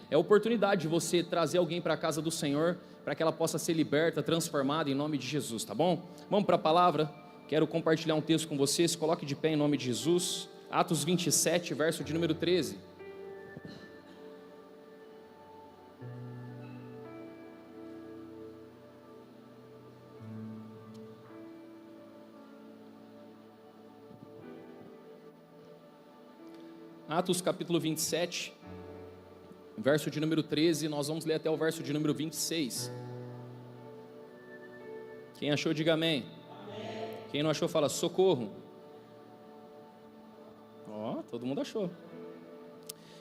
é a oportunidade de você trazer alguém para a casa do Senhor, para que ela possa ser liberta, transformada em nome de Jesus, tá bom? Vamos para a palavra. Quero compartilhar um texto com vocês. Coloque de pé em nome de Jesus. Atos 27, verso de número 13. Atos capítulo 27, verso de número 13, nós vamos ler até o verso de número 26. Quem achou, diga amém. Amém. Quem não achou, fala socorro. Todo mundo achou.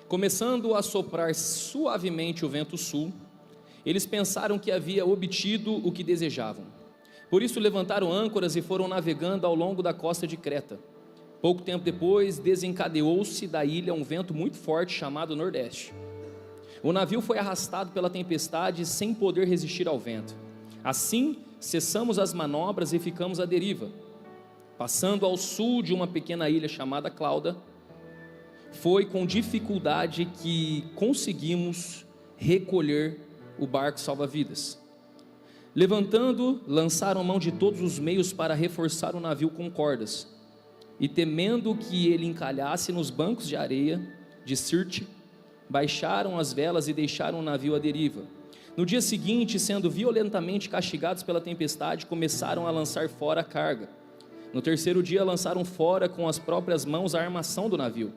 Começando a soprar suavemente o vento sul, eles pensaram que havia obtido o que desejavam. Por isso levantaram âncoras e foram navegando ao longo da costa de Creta. Pouco tempo depois, desencadeou-se da ilha um vento muito forte chamado Nordeste. O navio foi arrastado pela tempestade sem poder resistir ao vento. Assim, cessamos as manobras e ficamos à deriva. Passando ao sul de uma pequena ilha chamada Clauda, foi com dificuldade que conseguimos recolher o barco salva-vidas. Levantando, lançaram mão de todos os meios para reforçar o navio com cordas. E temendo que ele encalhasse nos bancos de areia de Sirte, baixaram as velas e deixaram o navio à deriva. No dia seguinte, sendo violentamente castigados pela tempestade, começaram a lançar fora a carga. No terceiro dia, lançaram fora com as próprias mãos a armação do navio.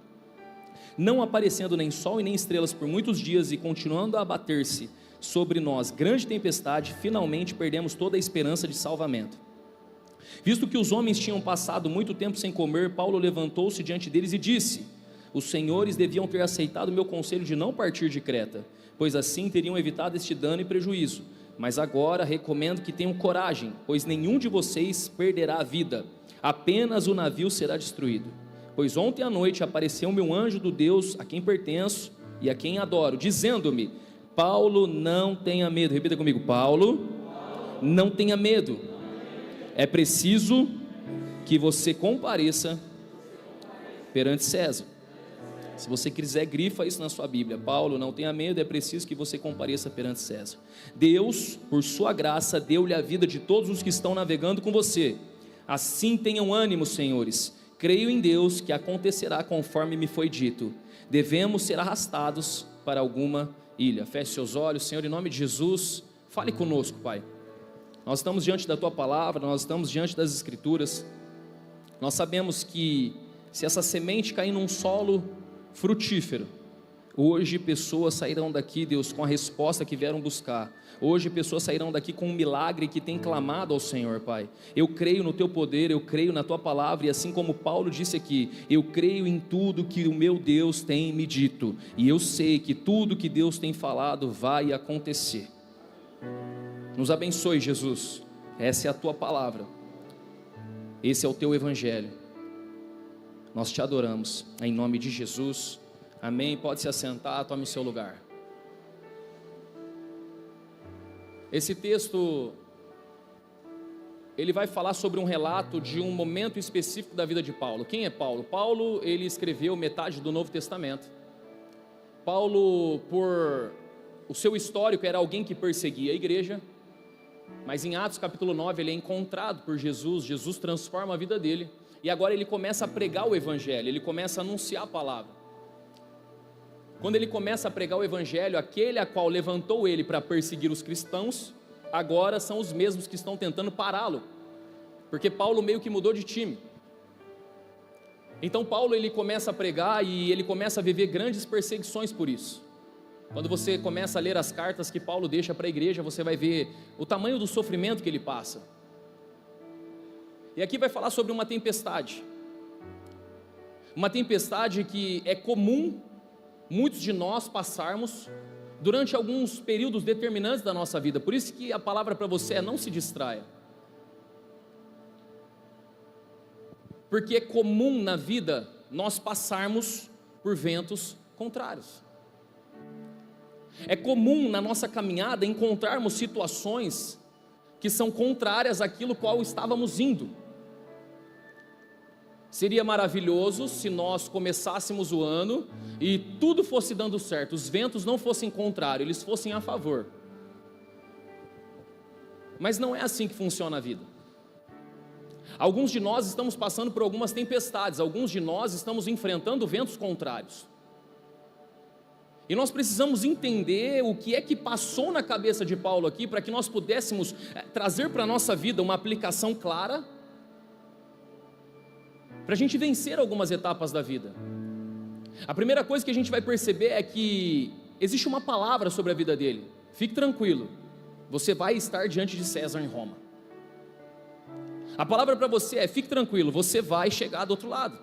Não aparecendo nem sol e nem estrelas por muitos dias e continuando a abater-se sobre nós grande tempestade, finalmente perdemos toda a esperança de salvamento. Visto que os homens tinham passado muito tempo sem comer, Paulo levantou-se diante deles e disse: os senhores deviam ter aceitado o meu conselho de não partir de Creta, pois assim teriam evitado este dano e prejuízo. Mas agora recomendo que tenham coragem, pois nenhum de vocês perderá a vida, apenas o navio será destruído. Pois ontem à noite apareceu-me um anjo do Deus a quem pertenço e a quem adoro, dizendo-me: Paulo, não tenha medo. Repita comigo: Paulo, não tenha medo. É preciso que você compareça perante César. Se você quiser, grifa isso na sua Bíblia: Paulo, não tenha medo, é preciso que você compareça perante César. Deus, por sua graça, deu-lhe a vida de todos os que estão navegando com você. Assim tenham ânimo, senhores. Creio em Deus que acontecerá conforme me foi dito. Devemos ser arrastados para alguma ilha. Feche seus olhos. Senhor, em nome de Jesus, fale conosco, Pai. Nós estamos diante da Tua Palavra, nós estamos diante das Escrituras. Nós sabemos que se essa semente cair num solo frutífero, hoje pessoas sairão daqui, Deus, com a resposta que vieram buscar. Hoje pessoas sairão daqui com um milagre que tem clamado ao Senhor, Pai. Eu creio no Teu poder, eu creio na Tua Palavra, e assim como Paulo disse aqui, eu creio em tudo que o meu Deus tem me dito, e eu sei que tudo que Deus tem falado vai acontecer. Nos abençoe, Jesus. Essa é a Tua Palavra, esse é o Teu Evangelho. Nós Te adoramos, em nome de Jesus, amém. Pode se assentar, tome o seu lugar. Esse texto, ele vai falar sobre um relato de um momento específico da vida de Paulo. Quem é Paulo? Paulo, ele escreveu metade do Novo Testamento. Paulo, por o seu histórico, era alguém que perseguia a igreja, mas em Atos capítulo 9 ele é encontrado por Jesus, Jesus transforma a vida dele, e agora ele começa a pregar o Evangelho, ele começa a anunciar a palavra. Quando ele começa a pregar o Evangelho, aquele a qual levantou ele para perseguir os cristãos, agora são os mesmos que estão tentando pará-lo, porque Paulo meio que mudou de time. Então Paulo, ele começa a pregar e ele começa a viver grandes perseguições por isso. Quando você começa a ler as cartas que Paulo deixa para a igreja, você vai ver o tamanho do sofrimento que ele passa. E aqui vai falar sobre uma tempestade que é comum muitos de nós passarmos durante alguns períodos determinantes da nossa vida. Por isso que a palavra para você é: não se distraia, porque é comum na vida nós passarmos por ventos contrários. É comum na nossa caminhada encontrarmos situações que são contrárias àquilo qual estávamos indo. Seria maravilhoso se nós começássemos o ano e tudo fosse dando certo, os ventos não fossem contrários, eles fossem a favor. Mas não é assim que funciona a vida. Alguns de nós estamos passando por algumas tempestades, alguns de nós estamos enfrentando ventos contrários. E nós precisamos entender o que é que passou na cabeça de Paulo aqui, para que nós pudéssemos trazer para a nossa vida uma aplicação clara, para a gente vencer algumas etapas da vida. A primeira coisa que a gente vai perceber é que existe uma palavra sobre a vida dele. Fique tranquilo, você vai estar diante de César em Roma. A palavra para você é: fique tranquilo, você vai chegar do outro lado.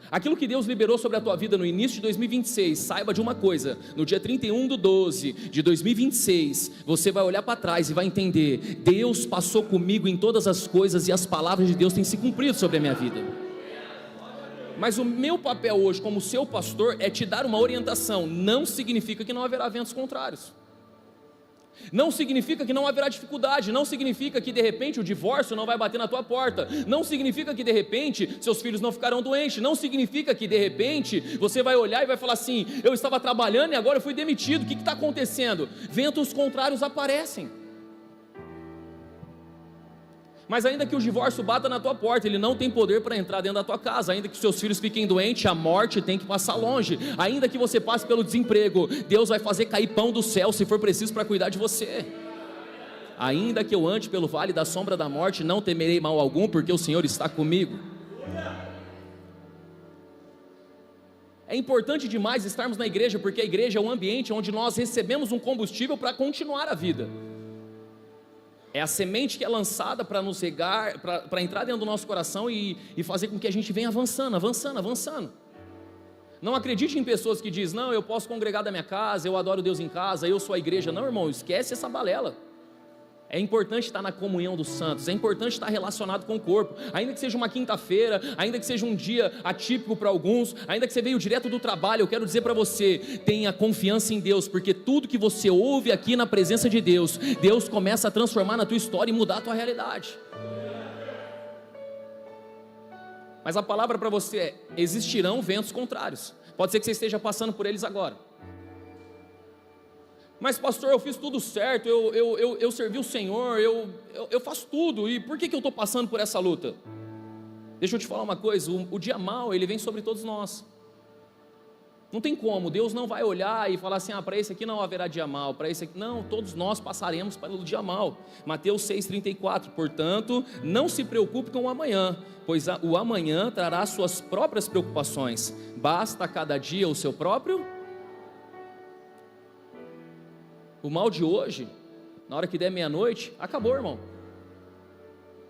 Aquilo que Deus liberou sobre a tua vida no início de 2026, saiba de uma coisa: no dia 31/12 de 2026, você vai olhar para trás e vai entender: Deus passou comigo em todas as coisas e as palavras de Deus têm se cumprido sobre a minha vida. Mas o meu papel hoje como seu pastor é te dar uma orientação. Não significa que não haverá ventos contrários, não significa que não haverá dificuldade, não significa que de repente o divórcio não vai bater na tua porta, não significa que de repente seus filhos não ficarão doentes, não significa que de repente você vai olhar e vai falar assim: eu estava trabalhando e agora eu fui demitido, o que está acontecendo? Ventos contrários aparecem. Mas ainda que o divórcio bata na tua porta, ele não tem poder para entrar dentro da tua casa. Ainda que seus filhos fiquem doentes, a morte tem que passar longe. Ainda que você passe pelo desemprego, Deus vai fazer cair pão do céu, se for preciso, para cuidar de você. Ainda que eu ande pelo vale da sombra da morte, não temerei mal algum, porque o Senhor está comigo. É importante demais estarmos na igreja, porque a igreja é um ambiente onde nós recebemos um combustível para continuar a vida. É a semente que é lançada para nos regar, para entrar dentro do nosso coração e fazer com que a gente venha avançando. Não acredite em pessoas que dizem: não, eu posso congregar da minha casa, eu adoro Deus em casa, eu sou a igreja. Não, irmão, esquece essa balela. É importante estar na comunhão dos santos, é importante estar relacionado com o corpo, ainda que seja uma quinta-feira, ainda que seja um dia atípico para alguns, ainda que você veio direto do trabalho. Eu quero dizer para você: tenha confiança em Deus, porque tudo que você ouve aqui na presença de Deus, Deus começa a transformar na tua história e mudar a tua realidade. Mas a palavra para você é: existirão ventos contrários. Pode ser que você esteja passando por eles agora. Mas pastor, eu fiz tudo certo, eu servi o Senhor, eu faço tudo, e por que eu estou passando por essa luta? Deixa eu te falar uma coisa: o dia mau, ele vem sobre todos nós. Não tem como, Deus não vai olhar e falar assim: para esse aqui não haverá dia mau, para esse aqui não, todos nós passaremos pelo dia mau. Mateus 6,34, portanto, não se preocupe com o amanhã, pois o amanhã trará suas próprias preocupações, basta cada dia o seu próprio. O mal de hoje, na hora que der meia-noite, acabou, irmão.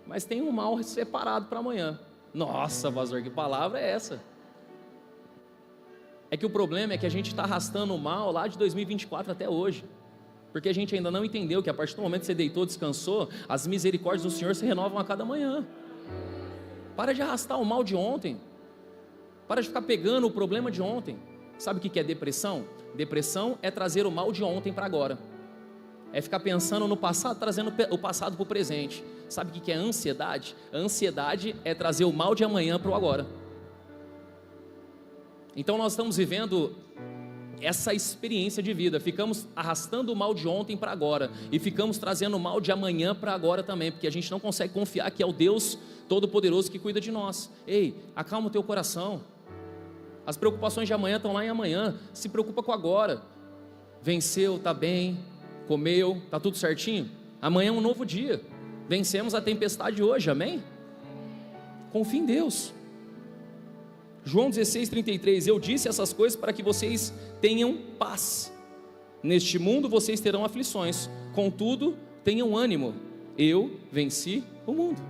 Mas tem um mal separado para amanhã. Nossa, pastor, que palavra é essa? É que o problema é que a gente está arrastando o mal lá de 2024 até hoje, porque a gente ainda não entendeu que a partir do momento que você deitou, descansou, as misericórdias do Senhor se renovam a cada manhã. Para de arrastar o mal de ontem, para de ficar pegando o problema de ontem. Sabe o que é depressão? Depressão é trazer o mal de ontem para agora, é ficar pensando no passado, trazendo o passado para o presente. Sabe o que é ansiedade? A ansiedade é trazer o mal de amanhã para o agora. Então nós estamos vivendo essa experiência de vida, ficamos arrastando o mal de ontem para agora, e ficamos trazendo o mal de amanhã para agora também, porque a gente não consegue confiar que é o Deus Todo-Poderoso que cuida de nós. Ei, acalma o teu coração. As preocupações de amanhã estão lá em amanhã, se preocupa com agora. Venceu, está bem, comeu, está tudo certinho? Amanhã é um novo dia, vencemos a tempestade hoje, amém? Confie em Deus. João 16,33, eu disse essas coisas para que vocês tenham paz. Neste mundo vocês terão aflições, contudo, tenham ânimo, eu venci o mundo.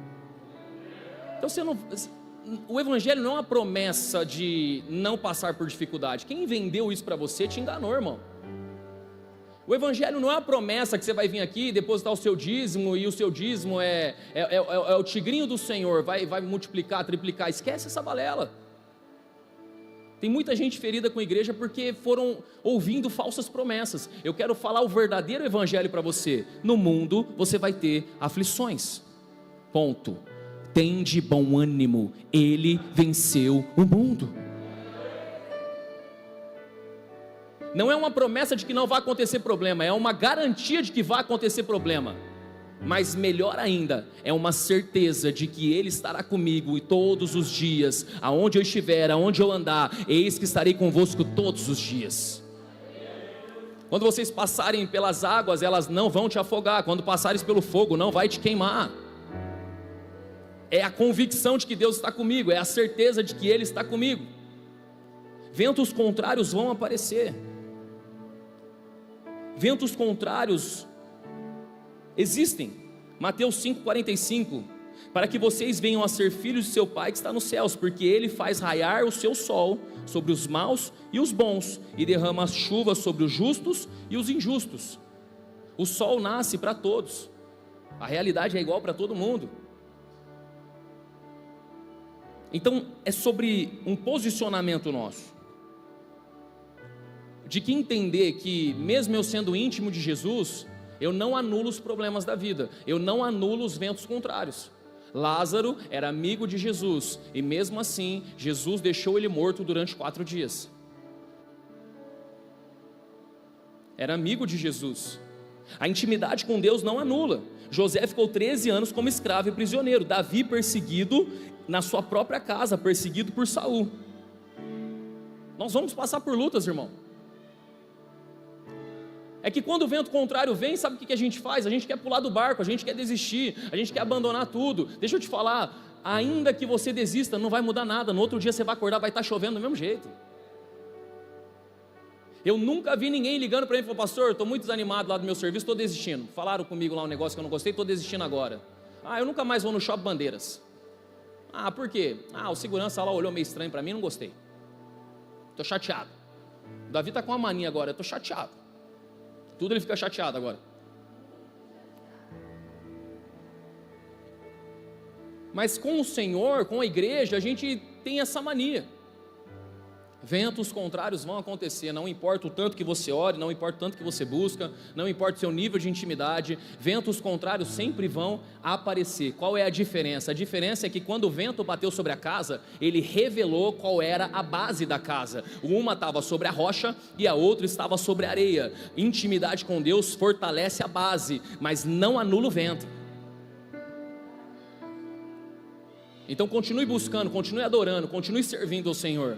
Então o evangelho não é uma promessa de não passar por dificuldade. Quem vendeu isso para você te enganou, irmão. O evangelho não é uma promessa que você vai vir aqui depositar o seu dízimo, e o seu dízimo é o tigrinho do Senhor, vai multiplicar, triplicar. Esquece essa balela. Tem muita gente ferida com a igreja porque foram ouvindo falsas promessas. Eu quero falar o verdadeiro evangelho para você. No mundo você vai ter aflições, ponto. tende bom ânimo, Ele venceu o mundo. Não é uma promessa de que não vai acontecer problema, é uma garantia de que vai acontecer problema. Mas melhor ainda, é uma certeza de que Ele estará comigo e todos os dias, aonde eu estiver, aonde eu andar, eis que estarei convosco todos os dias. Quando vocês passarem pelas águas, elas não vão te afogar. Quando passares pelo fogo, não vai te queimar. É a convicção de que Deus está comigo, é a certeza de que Ele está comigo. Ventos contrários vão aparecer. Ventos contrários existem. Mateus 5,45: para que vocês venham a ser filhos de seu Pai que está nos céus, porque Ele faz raiar o seu sol sobre os maus e os bons, e derrama as chuvas sobre os justos e os injustos. O sol nasce para todos, a realidade é igual para todo mundo. Então é sobre um posicionamento nosso, de que entender que mesmo eu sendo íntimo de Jesus, eu não anulo os problemas da vida, eu não anulo os ventos contrários. Lázaro era amigo de Jesus, e mesmo assim, Jesus deixou ele morto durante 4 dias. Era amigo de Jesus. A intimidade com Deus não anula. José ficou 13 anos como escravo e prisioneiro. Davi perseguido na sua própria casa, perseguido por Saul. Nós vamos passar por lutas, irmão. É que quando o vento contrário vem, sabe o que a gente faz? A gente quer pular do barco, a gente quer desistir, a gente quer abandonar tudo. Deixa eu te falar, ainda que você desista, não vai mudar nada. No outro dia você vai acordar, vai estar chovendo do mesmo jeito. Eu nunca vi ninguém ligando para mim e falando: pastor, estou muito desanimado lá do meu serviço, estou desistindo. Falaram comigo lá um negócio que eu não gostei, estou desistindo agora. Eu nunca mais vou no Shopping Bandeiras. Por quê? O segurança lá olhou meio estranho para mim, não gostei. Estou chateado. O Davi está com uma mania agora, eu estou chateado. Tudo ele fica chateado agora. Mas com o Senhor, com a igreja, a gente tem essa mania. Ventos contrários vão acontecer, não importa o tanto que você ore, não importa o tanto que você busca, não importa o seu nível de intimidade, ventos contrários sempre vão aparecer. Qual é a diferença? A diferença é que quando o vento bateu sobre a casa, ele revelou qual era a base da casa. Uma estava sobre a rocha e a outra estava sobre a areia. Intimidade com Deus fortalece a base, mas não anula o vento. Então continue buscando, continue adorando, continue servindo ao Senhor.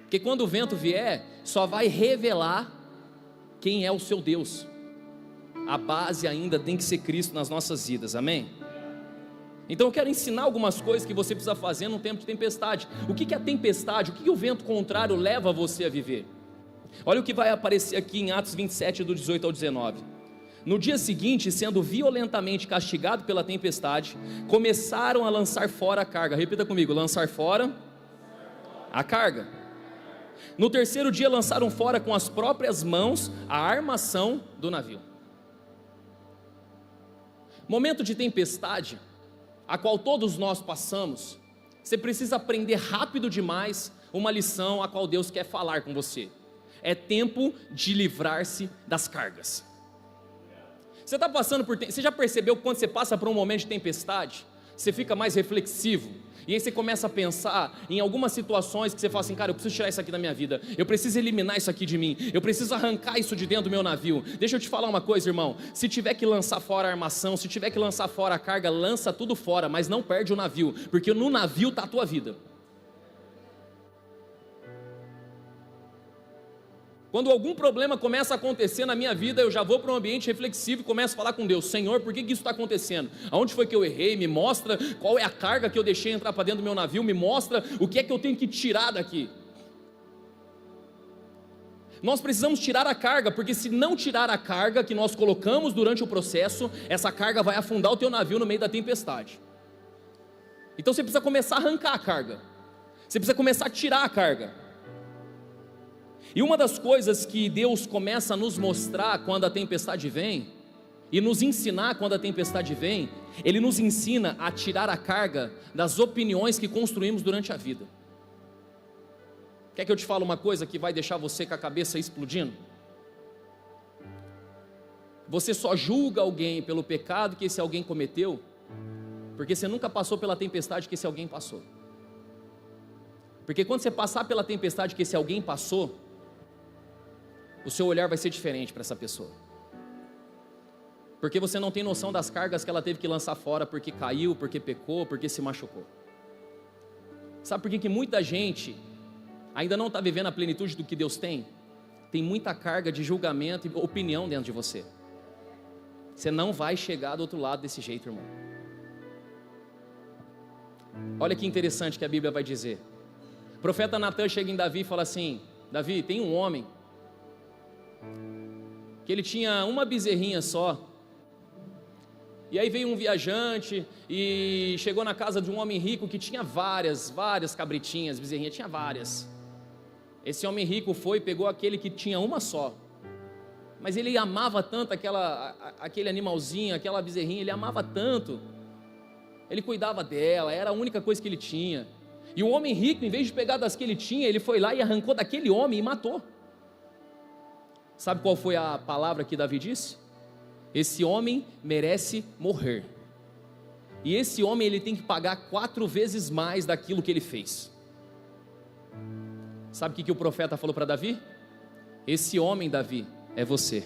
Porque quando o vento vier, só vai revelar quem é o seu Deus. A base ainda tem que ser Cristo nas nossas vidas, amém? Então eu quero ensinar algumas coisas que você precisa fazer num tempo de tempestade. O que é a tempestade? O que o vento contrário leva você a viver? Olha o que vai aparecer aqui em Atos 27, do 18 ao 19. No dia seguinte, sendo violentamente castigado pela tempestade, começaram a lançar fora a carga. Repita comigo: lançar fora a carga. No terceiro dia lançaram fora com as próprias mãos a armação do navio. Momento de tempestade, a qual todos nós passamos, você precisa aprender rápido demais uma lição a qual Deus quer falar com você. É tempo de livrar-se das cargas. Você está passando por... Você já percebeu que quando você passa por um momento de tempestade, você fica mais reflexivo? E aí você começa a pensar em algumas situações que você fala assim: cara, eu preciso tirar isso aqui da minha vida, eu preciso eliminar isso aqui de mim, eu preciso arrancar isso de dentro do meu navio. Deixa eu te falar uma coisa, irmão: se tiver que lançar fora a armação, se tiver que lançar fora a carga, lança tudo fora, mas não perde o navio, porque no navio está a tua vida. Quando algum problema começa a acontecer na minha vida, eu já vou para um ambiente reflexivo e começo a falar com Deus: Senhor, por que isso está acontecendo? Aonde foi que eu errei? Me mostra qual é a carga que eu deixei entrar para dentro do meu navio, me mostra o que é que eu tenho que tirar daqui. Nós precisamos tirar a carga, porque se não tirar a carga que nós colocamos durante o processo, essa carga vai afundar o teu navio no meio da tempestade. Então você precisa começar a arrancar a carga, você precisa começar a tirar a carga. E uma das coisas que Deus começa a nos mostrar quando a tempestade vem, e nos ensinar quando a tempestade vem, Ele nos ensina a tirar a carga das opiniões que construímos durante a vida. Quer que eu te fale uma coisa que vai deixar você com a cabeça explodindo? Você só julga alguém pelo pecado que esse alguém cometeu, porque você nunca passou pela tempestade que esse alguém passou. Porque quando você passar pela tempestade que esse alguém passou, o seu olhar vai ser diferente para essa pessoa. Porque você não tem noção das cargas que ela teve que lançar fora, porque caiu, porque pecou, porque se machucou. Sabe por que muita gente ainda não está vivendo a plenitude do que Deus tem? Tem muita carga de julgamento e opinião dentro de você. Você não vai chegar do outro lado desse jeito, irmão. Olha que interessante que a Bíblia vai dizer. O profeta Natan chega em Davi e fala assim: Davi, tem um homem que ele tinha uma bezerrinha só. E aí veio um viajante e chegou na casa de um homem rico que tinha várias cabritinhas, bezerrinhas, tinha várias. Esse homem rico foi e pegou aquele que tinha uma só. Mas ele amava tanto aquele animalzinho, aquela bezerrinha, ele amava tanto. Ele cuidava dela, era a única coisa que ele tinha. E o homem rico, em vez de pegar das que ele tinha, ele foi lá e arrancou daquele homem e matou. Sabe qual foi a palavra que Davi disse? Esse homem merece morrer. E esse homem ele tem que pagar 4 vezes mais daquilo que ele fez. Sabe o que o profeta falou para Davi? Esse homem, Davi, é você.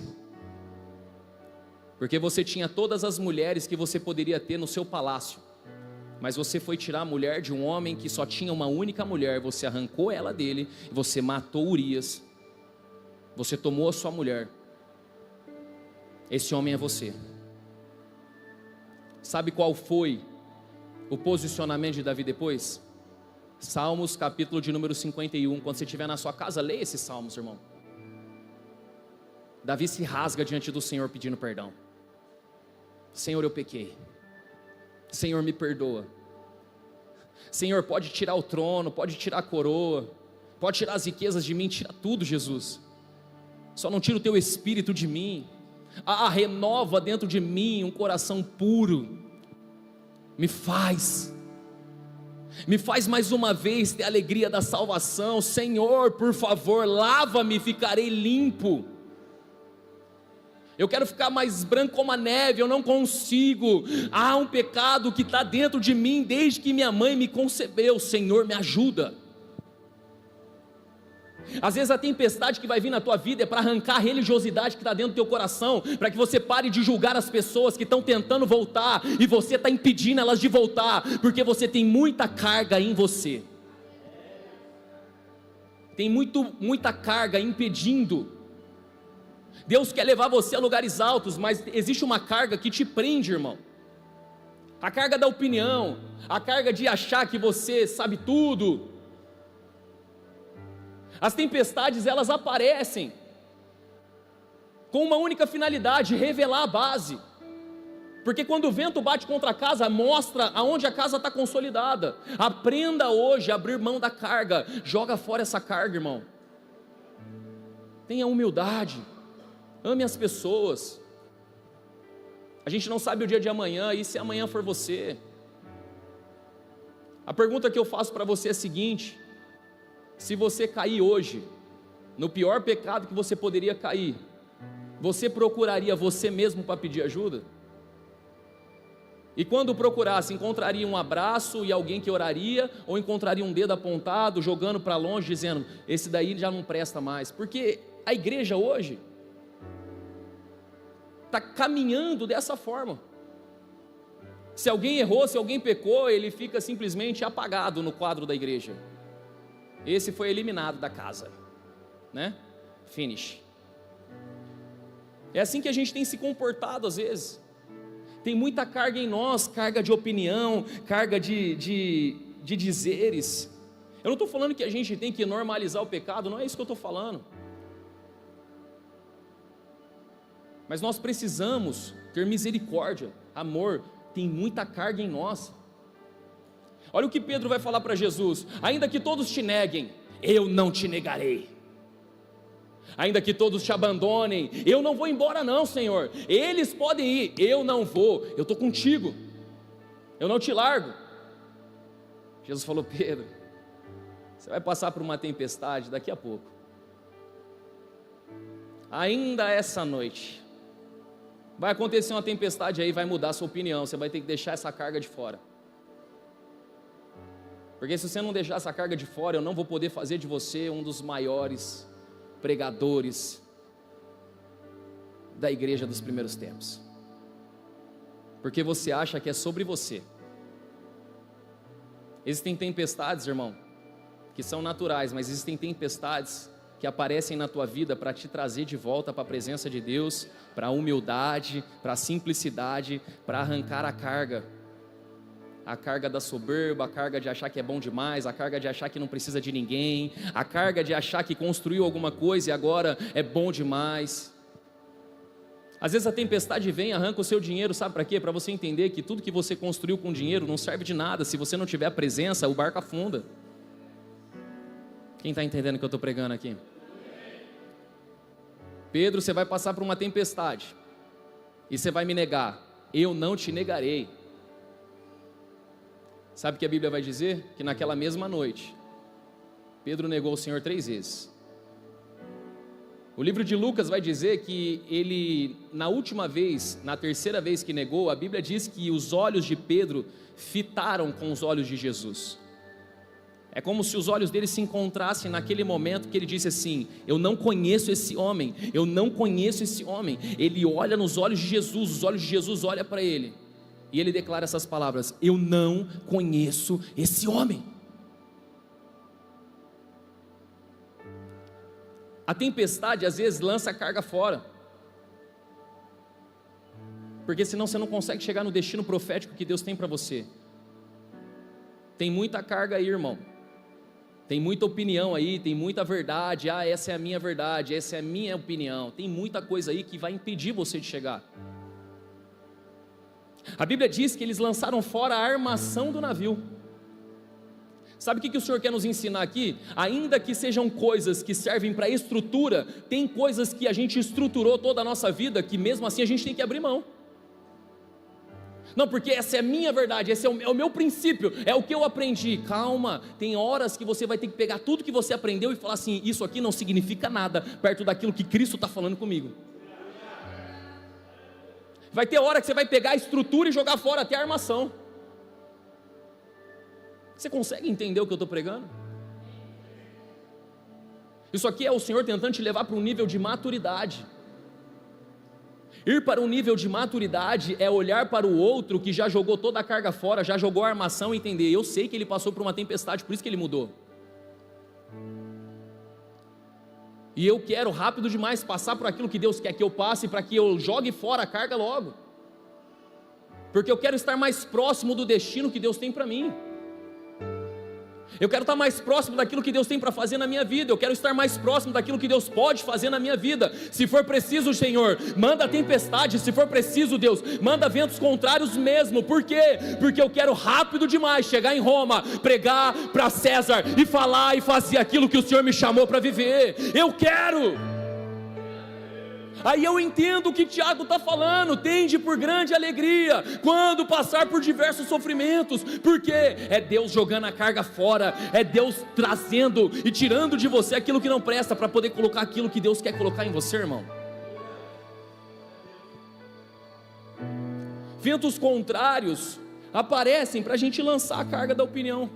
Porque você tinha todas as mulheres que você poderia ter no seu palácio, mas você foi tirar a mulher de um homem que só tinha uma única mulher. Você arrancou ela dele, você matou Urias, você tomou a sua mulher. Esse homem é você. Sabe qual foi o posicionamento de Davi depois? Salmos, capítulo de número 51. Quando você estiver na sua casa, leia esses salmos, irmão. Davi se rasga diante do Senhor pedindo perdão. Senhor, eu pequei. Senhor, me perdoa. Senhor, pode tirar o trono, pode tirar a coroa, pode tirar as riquezas de mim, tira tudo, Jesus. Só não tira o teu espírito de mim. Renova dentro de mim um coração puro. Me faz mais uma vez ter a alegria da salvação. Senhor, por favor, lava-me, ficarei limpo. Eu quero ficar mais branco como a neve, eu não consigo. Há um pecado que está dentro de mim desde que minha mãe me concebeu. Senhor, me ajuda. Às vezes a tempestade que vai vir na tua vida é para arrancar a religiosidade que está dentro do teu coração, para que você pare de julgar as pessoas que estão tentando voltar, e você está impedindo elas de voltar, porque você tem muita carga em você. Tem muita carga impedindo. Deus quer levar você a lugares altos, mas existe uma carga que te prende, irmão. A carga da opinião, a carga de achar que você sabe tudo. As tempestades, elas aparecem com uma única finalidade: revelar a base. Porque quando o vento bate contra a casa, mostra aonde a casa está consolidada. Aprenda hoje a abrir mão da carga. Joga fora essa carga, irmão. Tenha humildade. Ame as pessoas. A gente não sabe o dia de amanhã, e se amanhã for você? A pergunta que eu faço para você é a seguinte: se você cair hoje no pior pecado que você poderia cair, você procuraria você mesmo para pedir ajuda? E quando procurasse, encontraria um abraço e alguém que oraria, ou encontraria um dedo apontado, jogando para longe, dizendo: esse daí já não presta mais? Porque a igreja hoje está caminhando dessa forma. Se alguém errou, se alguém pecou, ele fica simplesmente apagado no quadro da igreja. Esse foi eliminado da casa, né? Finish. É assim que a gente tem se comportado às vezes. Tem muita carga em nós, carga de opinião, carga de dizeres. Eu não estou falando que a gente tem que normalizar o pecado, não é isso que eu estou falando. Mas nós precisamos ter misericórdia, amor. Tem muita carga em nós. Olha o que Pedro vai falar para Jesus: ainda que todos te neguem, eu não te negarei. Ainda que todos te abandonem, eu não vou embora não, Senhor. Eles podem ir, eu não vou. Eu estou contigo, eu não te largo. Jesus falou: Pedro, você vai passar por uma tempestade daqui a pouco. Ainda essa noite Vai acontecer uma tempestade aí, vai mudar a sua opinião, você vai ter que deixar essa carga de fora. Porque se você não deixar essa carga de fora, eu não vou poder fazer de você um dos maiores pregadores da igreja dos primeiros tempos. Porque você acha que é sobre você. Existem tempestades, irmão, que são naturais, mas existem tempestades que aparecem na tua vida para te trazer de volta para a presença de Deus, para a humildade, para a simplicidade, para arrancar a carga da soberba, a carga de achar que é bom demais, a carga de achar que não precisa de ninguém, a carga de achar que construiu alguma coisa e agora é bom demais. Às vezes a tempestade vem e arranca o seu dinheiro, sabe para quê? Para você entender que tudo que você construiu com dinheiro não serve de nada, se você não tiver a presença, o barco afunda. Quem está entendendo o que eu estou pregando aqui? Pedro, você vai passar por uma tempestade, e você vai me negar, eu não te negarei. Sabe o que a Bíblia vai dizer? Que naquela mesma noite, Pedro negou o Senhor 3 vezes. O livro de Lucas vai dizer que ele, na última vez, na terceira vez que negou, a Bíblia diz que os olhos de Pedro fitaram com os olhos de Jesus. É como se os olhos dele se encontrassem naquele momento que ele disse assim: eu não conheço esse homem, eu não conheço esse homem. Ele olha nos olhos de Jesus, os olhos de Jesus olham para ele, e ele declara essas palavras: eu não conheço esse homem. A tempestade às vezes lança a carga fora, porque senão você não consegue chegar no destino profético que Deus tem para você. Tem muita carga aí, irmão. Tem muita opinião aí, tem muita verdade. Ah, essa é a minha verdade, essa é a minha opinião. Tem muita coisa aí que vai impedir você de chegar. A Bíblia diz que eles lançaram fora a armação do navio. Sabe o que o Senhor quer nos ensinar aqui? Ainda que sejam coisas que servem para estrutura, tem coisas que a gente estruturou toda a nossa vida, que mesmo assim a gente tem que abrir mão. Não, porque essa é a minha verdade, esse é o meu princípio, é o que eu aprendi. Calma, tem horas que você vai ter que pegar tudo que você aprendeu e falar assim: isso aqui não significa nada perto daquilo que Cristo está falando comigo. Vai ter hora que você vai pegar a estrutura e jogar fora até a armação. Você consegue entender o que eu estou pregando? Isso aqui é o Senhor tentando te levar para um nível de maturidade. Ir para um nível de maturidade é olhar para o outro que já jogou toda a carga fora, já jogou a armação e entender: eu sei que ele passou por uma tempestade, por isso que ele mudou. E eu quero rápido demais passar por aquilo que Deus quer que eu passe, para que eu jogue fora a carga logo. Porque eu quero estar mais próximo do destino que Deus tem para mim. Eu quero estar mais próximo daquilo que Deus tem para fazer na minha vida. Eu quero estar mais próximo daquilo que Deus pode fazer na minha vida. Se for preciso, Senhor, manda tempestade. Se for preciso, Deus, manda ventos contrários mesmo. Por quê? Porque eu quero rápido demais chegar em Roma, pregar para César e falar e fazer aquilo que o Senhor me chamou para viver. Eu quero. Aí eu entendo o que Tiago está falando: tende por grande alegria quando passar por diversos sofrimentos, porque é Deus jogando a carga fora, é Deus trazendo e tirando de você aquilo que não presta, para poder colocar aquilo que Deus quer colocar em você, irmão. Ventos contrários aparecem para a gente lançar a carga da opinião.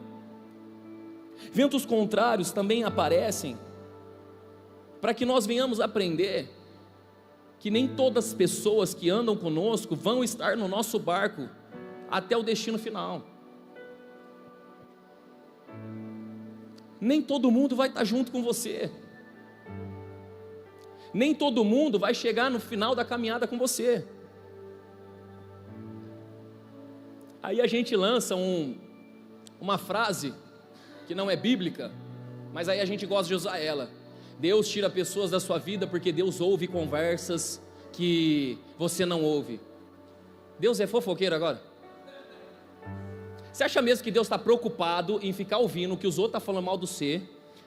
Ventos contrários também aparecem para que nós venhamos aprender que nem todas as pessoas que andam conosco vão estar no nosso barco até o destino final. Nem todo mundo vai estar junto com você. Nem todo mundo vai chegar no final da caminhada com você. Aí a gente lança uma frase que não é bíblica, mas aí a gente gosta de usar ela: Deus tira pessoas da sua vida porque Deus ouve conversas que você não ouve. Deus é fofoqueiro agora? Você acha mesmo que Deus está preocupado em ficar ouvindo o que os outros estão falando mal do você,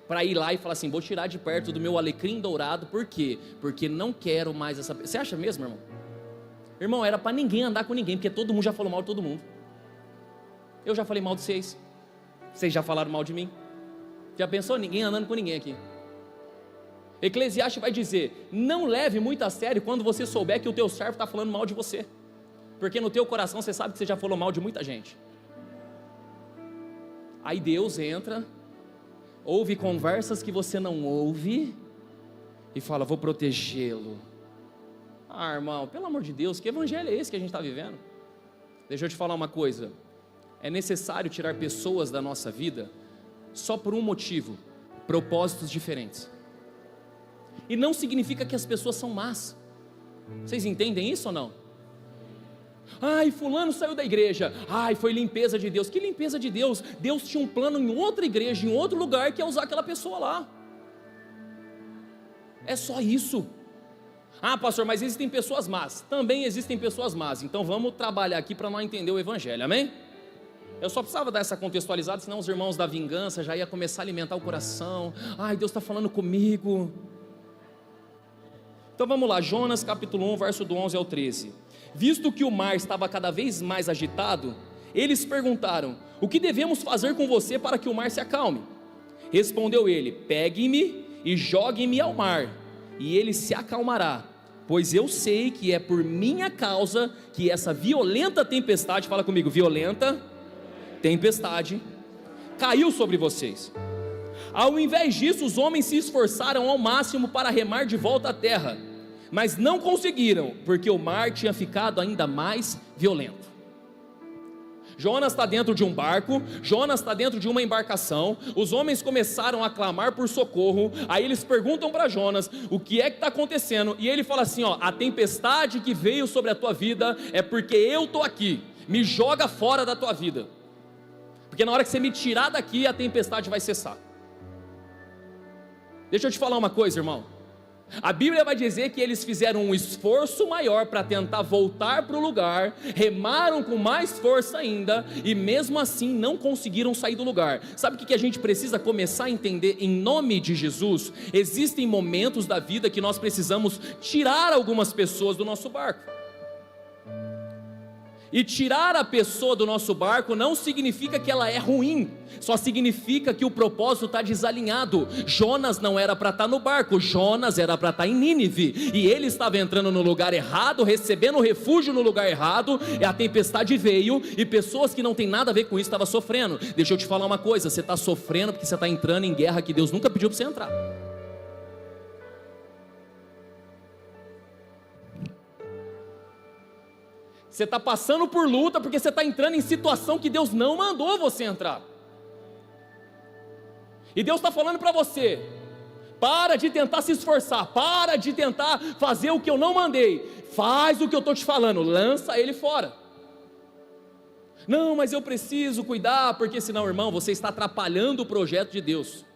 para ir lá e falar assim: vou tirar de perto do meu alecrim dourado? Por quê? Porque não quero mais essa pessoa. Você acha mesmo, irmão? Irmão, era para ninguém andar com ninguém, porque todo mundo já falou mal de todo mundo. Eu já falei mal de vocês, vocês já falaram mal de mim. Já pensou? Ninguém andando com ninguém aqui. Eclesiastes vai dizer: não leve muito a sério quando você souber que o teu servo está falando mal de você, porque no teu coração você sabe que você já falou mal de muita gente. Aí Deus entra, ouve conversas que você não ouve e fala: vou protegê-lo. Ah, irmão, pelo amor de Deus, que evangelho é esse que a gente está vivendo? Deixa eu te falar uma coisa: é necessário tirar pessoas da nossa vida só por um motivo: propósitos diferentes. E não significa que as pessoas são más. Vocês entendem isso ou não? Ai, fulano saiu da igreja. Ai, foi limpeza de Deus. Que limpeza de Deus? Deus tinha um plano em outra igreja, em outro lugar, que é usar aquela pessoa lá. É só isso. Ah, pastor, mas existem pessoas más. Também existem pessoas más. Então vamos trabalhar aqui para nós entender o evangelho, amém? Eu só precisava dar essa contextualizada, senão os irmãos da vingança já ia começar a alimentar o coração. Ai, Deus está falando comigo. Então vamos lá, Jonas capítulo 1, verso do 11 ao 13. Visto que o mar estava cada vez mais agitado, eles perguntaram: o que devemos fazer com você para que o mar se acalme? Respondeu ele: pegue-me e jogue-me ao mar, e ele se acalmará, pois eu sei que é por minha causa que essa violenta tempestade, fala comigo, violenta tempestade, caiu sobre vocês. Ao invés disso, os homens se esforçaram ao máximo para remar de volta à terra, mas não conseguiram, porque o mar tinha ficado ainda mais violento. Jonas está dentro de um barco, Jonas está dentro de uma embarcação, os homens começaram a clamar por socorro. Aí eles perguntam para Jonas: o que é que está acontecendo? E ele fala assim: a tempestade que veio sobre a tua vida é porque eu estou aqui, me joga fora da tua vida, porque na hora que você me tirar daqui, a tempestade vai cessar. Deixa eu te falar uma coisa, irmão. A Bíblia vai dizer que eles fizeram um esforço maior para tentar voltar para o lugar, remaram com mais força ainda, e mesmo assim não conseguiram sair do lugar. Sabe o que a gente precisa começar a entender em nome de Jesus? Existem momentos da vida que nós precisamos tirar algumas pessoas do nosso barco. E tirar a pessoa do nosso barco não significa que ela é ruim, só significa que o propósito está desalinhado. Jonas não era para estar no barco, Jonas era para estar em Nínive, e ele estava entrando no lugar errado, recebendo refúgio no lugar errado, e a tempestade veio, e pessoas que não tem nada a ver com isso estavam sofrendo. Deixa eu te falar uma coisa: você está sofrendo porque você está entrando em guerra que Deus nunca pediu para você entrar. Você está passando por luta porque você está entrando em situação que Deus não mandou você entrar. E Deus está falando para você: para de tentar se esforçar, para de tentar fazer o que eu não mandei, faz o que eu estou te falando, lança ele fora. Não, mas eu preciso cuidar, porque senão, irmão, você está atrapalhando o projeto de Deus.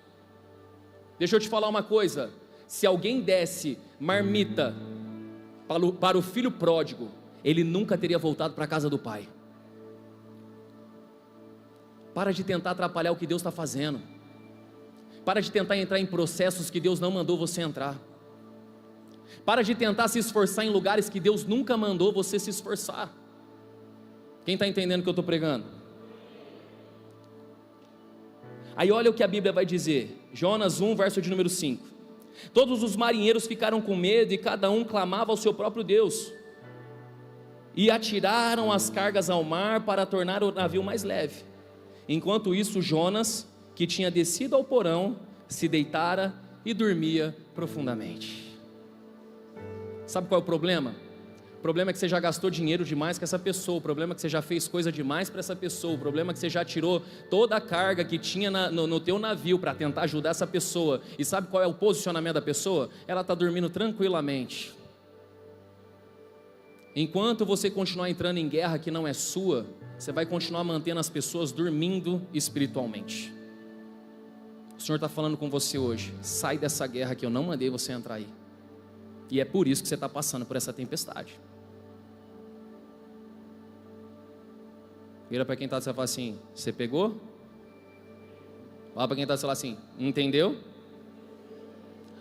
Deixa eu te falar uma coisa: se alguém desse marmita para o filho pródigo, ele nunca teria voltado para a casa do pai. Para de tentar atrapalhar o que Deus está fazendo. Para de tentar entrar em processos que Deus não mandou você entrar. Para de tentar se esforçar em lugares que Deus nunca mandou você se esforçar. Quem está entendendo o que eu estou pregando? Aí olha o que a Bíblia vai dizer, Jonas 1, verso de número 5. Todos os marinheiros ficaram com medo e cada um clamava ao seu próprio Deus. E atiraram as cargas ao mar para tornar o navio mais leve. Enquanto isso, Jonas, que tinha descido ao porão, se deitara e dormia profundamente. Sabe qual é o problema? O problema é que você já gastou dinheiro demais com essa pessoa. O problema é que você já fez coisa demais para essa pessoa. O problema é que você já tirou toda a carga que tinha no teu navio para tentar ajudar essa pessoa. E sabe qual é o posicionamento da pessoa? Ela está dormindo tranquilamente. Enquanto você continuar entrando em guerra que não é sua, você vai continuar mantendo as pessoas dormindo espiritualmente. O Senhor está falando com você hoje: sai dessa guerra que eu não mandei você entrar aí. E é por isso que você está passando por essa tempestade. Vira para quem está do seu lado e fala assim: você pegou? Fala para quem está do seu lado assim: entendeu?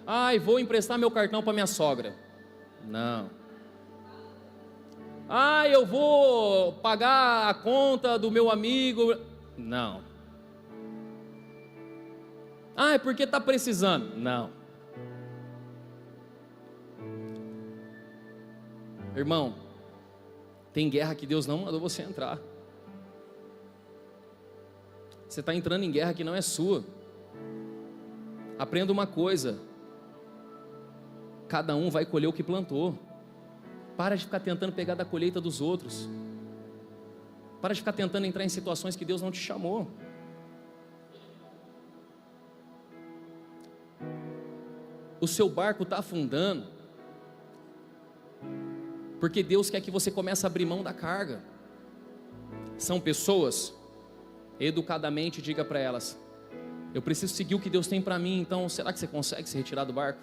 Ai, vou emprestar meu cartão para minha sogra. Não. Ah, eu vou pagar a conta do meu amigo. Não. Ah, é porque está precisando. Não. Irmão, tem guerra que Deus não mandou você entrar. Você está entrando em guerra que não é sua. Aprenda uma coisa: cada um vai colher o que plantou. Para de ficar tentando pegar da colheita dos outros. Para de ficar tentando entrar em situações que Deus não te chamou. O seu barco está afundando porque Deus quer que você comece a abrir mão da carga. São pessoas, educadamente diga para elas: eu preciso seguir o que Deus tem para mim, então será que você consegue se retirar do barco?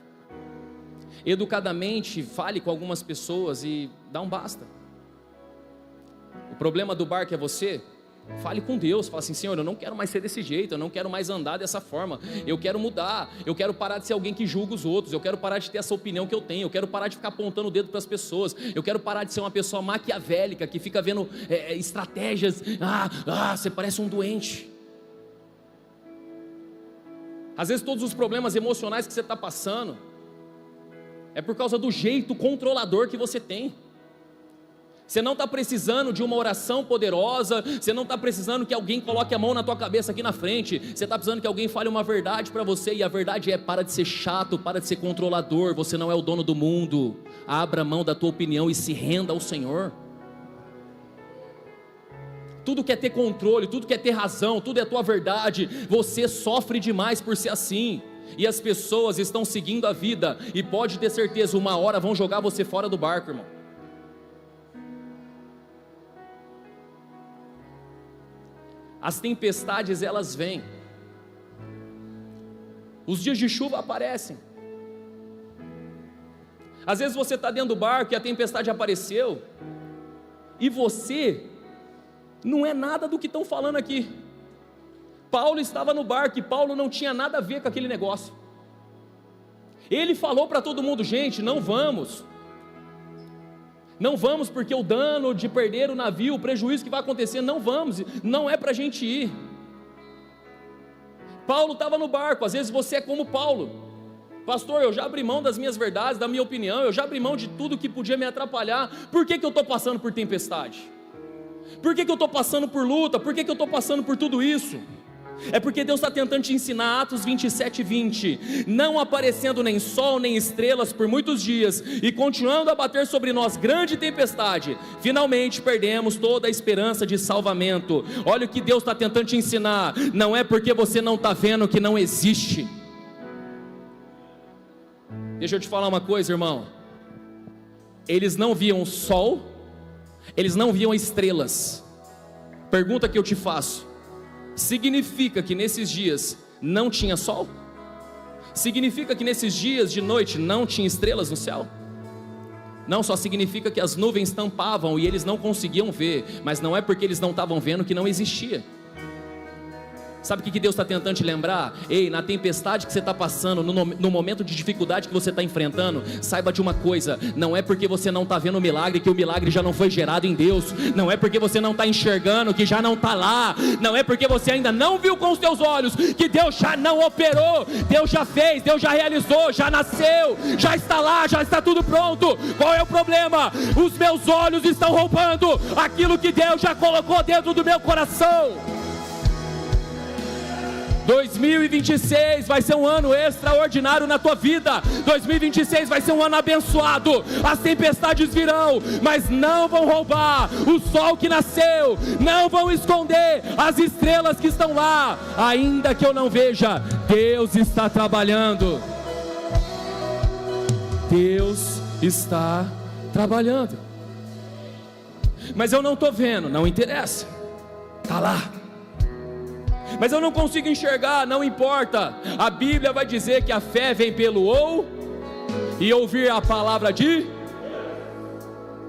Educadamente fale com algumas pessoas e dá um basta. O problema do barco é você? Fale com Deus, fala assim: Senhor, eu não quero mais ser desse jeito, eu não quero mais andar dessa forma, eu quero mudar, eu quero parar de ser alguém que julga os outros, eu quero parar de ter essa opinião que eu tenho, eu quero parar de ficar apontando o dedo para as pessoas, eu quero parar de ser uma pessoa maquiavélica, que fica vendo estratégias. Você parece um doente. Às vezes todos os problemas emocionais que você está passando é por causa do jeito controlador que você tem. Você não está precisando de uma oração poderosa, você não está precisando que alguém coloque a mão na tua cabeça aqui na frente, você está precisando que alguém fale uma verdade para você, e a verdade é: para de ser chato, para de ser controlador, você não é o dono do mundo, abra mão da tua opinião e se renda ao Senhor. Tudo quer ter controle, tudo quer ter razão, tudo é tua verdade, você sofre demais por ser assim, e as pessoas estão seguindo a vida, e pode ter certeza, uma hora vão jogar você fora do barco, irmão. As tempestades, elas vêm, os dias de chuva aparecem. Às vezes você está dentro do barco e a tempestade apareceu, e você não é nada do que estão falando aqui. Paulo estava no barco e Paulo não tinha nada a ver com aquele negócio. Ele falou para todo mundo: gente, não vamos porque o dano de perder o navio, o prejuízo que vai acontecer, não vamos, não é para a gente ir. Paulo estava no barco. Às vezes você é como Paulo: pastor, eu já abri mão das minhas verdades, da minha opinião, eu já abri mão de tudo que podia me atrapalhar. Por que eu estou passando por tempestade? Por que eu estou passando por luta? Por que eu estou passando por tudo isso? É porque Deus está tentando te ensinar. Atos 27:20, não aparecendo nem sol nem estrelas por muitos dias, e continuando a bater sobre nós grande tempestade, finalmente perdemos toda a esperança de salvamento. Olha o que Deus está tentando te ensinar: não é porque você não está vendo que não existe. Deixa eu te falar uma coisa, irmão. Eles não viam sol, eles não viam estrelas. Pergunta que eu te faço: significa que nesses dias não tinha sol? Significa que nesses dias de noite não tinha estrelas no céu? Não, só significa que as nuvens tampavam e eles não conseguiam ver, mas não é porque eles não estavam vendo que não existia. Sabe o que Deus está tentando te lembrar? Ei, na tempestade que você está passando, no momento de dificuldade que você está enfrentando, saiba de uma coisa: não é porque você não está vendo o milagre que o milagre já não foi gerado em Deus. Não é porque você não está enxergando que já não está lá. Não é porque você ainda não viu com os teus olhos que Deus já não operou. Deus já fez, Deus já realizou, já nasceu, já está lá, já está tudo pronto. Qual é o problema? Os meus olhos estão roubando aquilo que Deus já colocou dentro do meu coração. 2026 vai ser um ano extraordinário na tua vida. 2026 vai ser um ano abençoado. As tempestades virão, mas não vão roubar o sol que nasceu, não vão esconder as estrelas que estão lá. Ainda que eu não veja, Deus está trabalhando. Deus está trabalhando. Mas eu não estou vendo, não interessa, está lá. Mas eu não consigo enxergar, não importa. A Bíblia vai dizer que a fé vem pelo e ouvir a palavra de...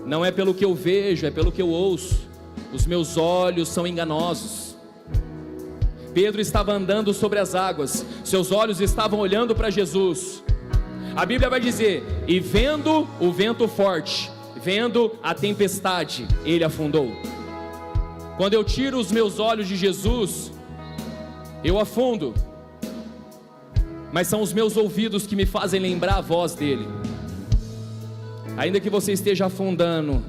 Não é pelo que eu vejo, é pelo que eu ouço. Os meus olhos são enganosos. Pedro estava andando sobre as águas, seus olhos estavam olhando para Jesus. A Bíblia vai dizer: e vendo o vento forte, vendo a tempestade, ele afundou. Quando eu tiro os meus olhos de Jesus, eu afundo, mas são os meus ouvidos que me fazem lembrar a voz dele. Ainda que você esteja afundando,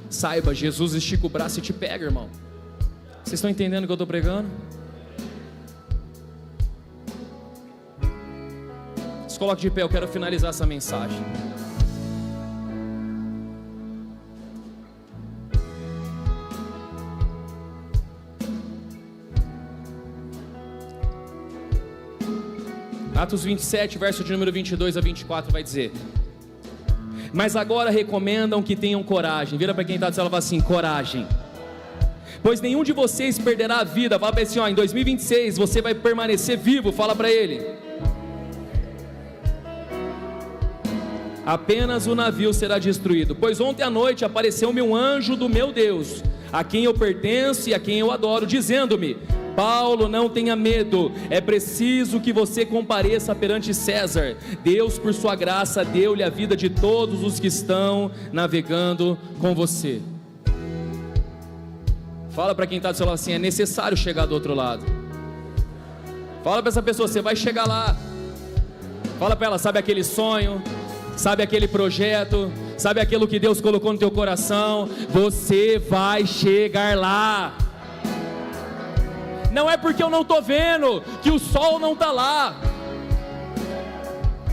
saiba, Jesus estica o braço e te pega, irmão. Vocês estão entendendo o que eu estou pregando? Se coloque de pé, eu quero finalizar essa mensagem. Atos 27, verso de número 22 a 24 vai dizer: mas agora recomendam que tenham coragem. Vira para quem está dizendo assim: coragem. Pois nenhum de vocês perderá a vida. Fala para ele assim, ó, em 2026 você vai permanecer vivo. Fala para ele. Apenas o navio será destruído. Pois ontem à noite apareceu-me um anjo do meu Deus, a quem eu pertenço e a quem eu adoro, dizendo-me: Paulo, não tenha medo, é preciso que você compareça perante César. Deus, por sua graça, deu-lhe a vida de todos os que estão navegando com você. Fala para quem está do seu lado assim: é necessário chegar do outro lado. Fala para essa pessoa: você vai chegar lá. Fala para ela: sabe aquele sonho, sabe aquele projeto, sabe aquilo que Deus colocou no teu coração? Você vai chegar lá. Não é porque eu não estou vendo que o sol não está lá.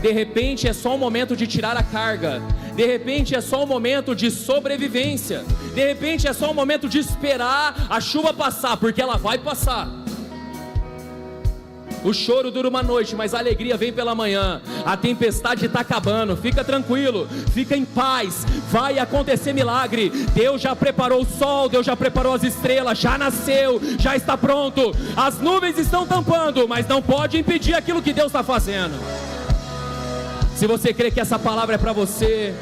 De repente é só um momento de tirar a carga. De repente é só um momento de sobrevivência. De repente é só um momento de esperar a chuva passar, porque ela vai passar. O choro dura uma noite, mas a alegria vem pela manhã. A tempestade está acabando. Fica tranquilo, fica em paz. Vai acontecer milagre. Deus já preparou o sol, Deus já preparou as estrelas. Já nasceu, já está pronto. As nuvens estão tampando, mas não pode impedir aquilo que Deus está fazendo. Se você crê que essa palavra é para você,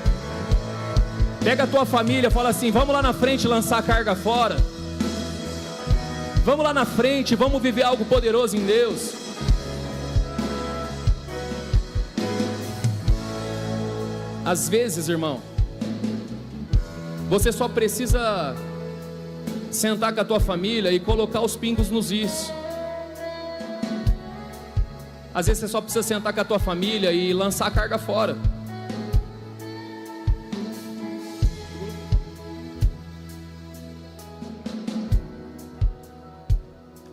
pega a tua família, fala assim: vamos lá na frente lançar a carga fora. Vamos lá na frente, vamos viver algo poderoso em Deus. Às vezes, irmão, você só precisa sentar com a tua família e colocar os pingos nos is. Às vezes você só precisa sentar com a tua família e lançar a carga fora.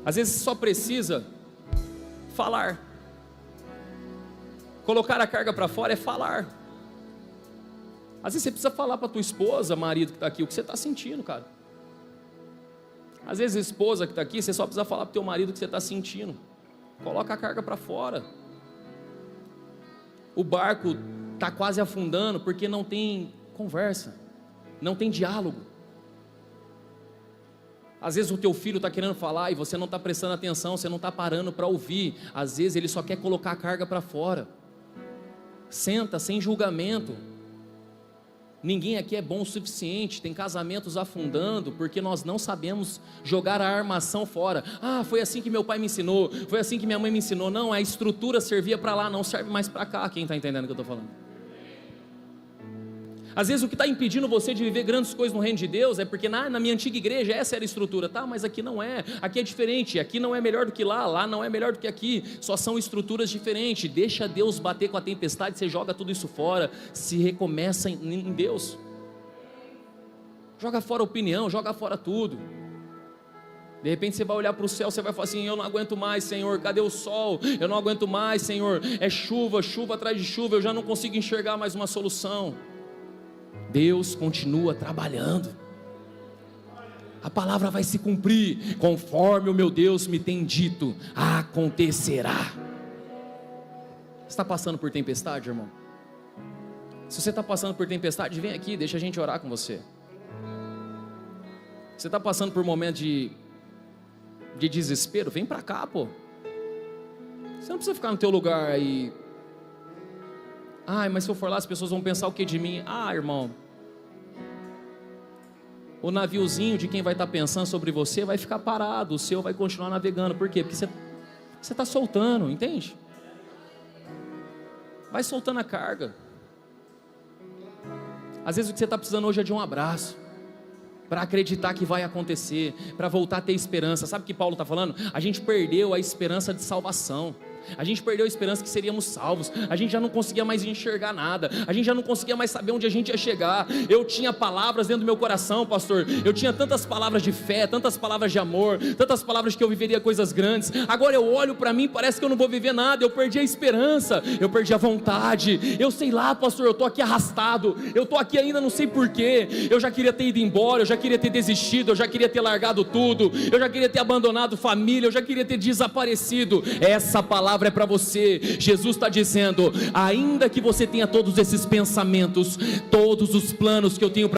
Às vezes você só precisa falar. Colocar a carga para fora é falar. Às vezes você precisa falar para tua esposa, marido que está aqui, o que você está sentindo, cara. Às vezes a esposa que está aqui, você só precisa falar para o teu marido o que você está sentindo. Coloca a carga para fora. O barco está quase afundando porque não tem conversa, não tem diálogo. Às vezes o teu filho está querendo falar e você não está prestando atenção, você não está parando para ouvir. Às vezes ele só quer colocar a carga para fora. Senta sem julgamento. Ninguém aqui é bom o suficiente. Tem casamentos afundando porque nós não sabemos jogar a armação fora. Ah, foi assim que meu pai me ensinou, foi assim que minha mãe me ensinou. Não, a estrutura servia para lá, não serve mais para cá. Quem está entendendo o que eu estou falando? Às vezes o que está impedindo você de viver grandes coisas no reino de Deus é porque na minha antiga igreja essa era a estrutura. Tá, mas aqui não é, aqui é diferente. Aqui não é melhor do que lá, lá não é melhor do que aqui. Só são estruturas diferentes. Deixa Deus bater com a tempestade, você joga tudo isso fora, se recomeça em Deus. Joga fora a opinião, joga fora tudo. De repente você vai olhar para o céu, você vai falar assim: eu não aguento mais, Senhor, cadê o sol? Eu não aguento mais, Senhor, é chuva, chuva atrás de chuva, eu já não consigo enxergar mais uma solução. Deus continua trabalhando. A palavra vai se cumprir, conforme o meu Deus me tem dito, acontecerá. Você está passando por tempestade, irmão? Se você está passando por tempestade, vem aqui, deixa a gente orar com você. Você está passando por um momento de desespero, vem para cá, pô. Você não precisa ficar no teu lugar aí. Ai, mas se eu for lá as pessoas vão pensar o que de mim? Ah, irmão, o naviozinho de quem vai estar pensando sobre você vai ficar parado, o seu vai continuar navegando. Por quê? Porque você está soltando, entende? Vai soltando a carga. Às vezes o que você está precisando hoje é de um abraço, para acreditar que vai acontecer, para voltar a ter esperança. Sabe o que Paulo está falando? A gente perdeu a esperança de salvação. A gente perdeu a esperança que seríamos salvos. A gente já não conseguia mais enxergar nada. A gente já não conseguia mais saber onde a gente ia chegar. Eu tinha palavras dentro do meu coração, pastor. Eu tinha tantas palavras de fé, tantas palavras de amor, tantas palavras que eu viveria coisas grandes. Agora eu olho para mim, parece que eu não vou viver nada. Eu perdi a esperança, eu perdi a vontade. Eu sei lá, pastor, eu estou aqui arrastado. Eu estou aqui ainda não sei porquê. Eu já queria ter ido embora, eu já queria ter desistido, eu já queria ter largado tudo, eu já queria ter abandonado família, eu já queria ter desaparecido. Essa palavra é para você. Jesus está dizendo: ainda que você tenha todos esses pensamentos, todos os planos que eu tenho para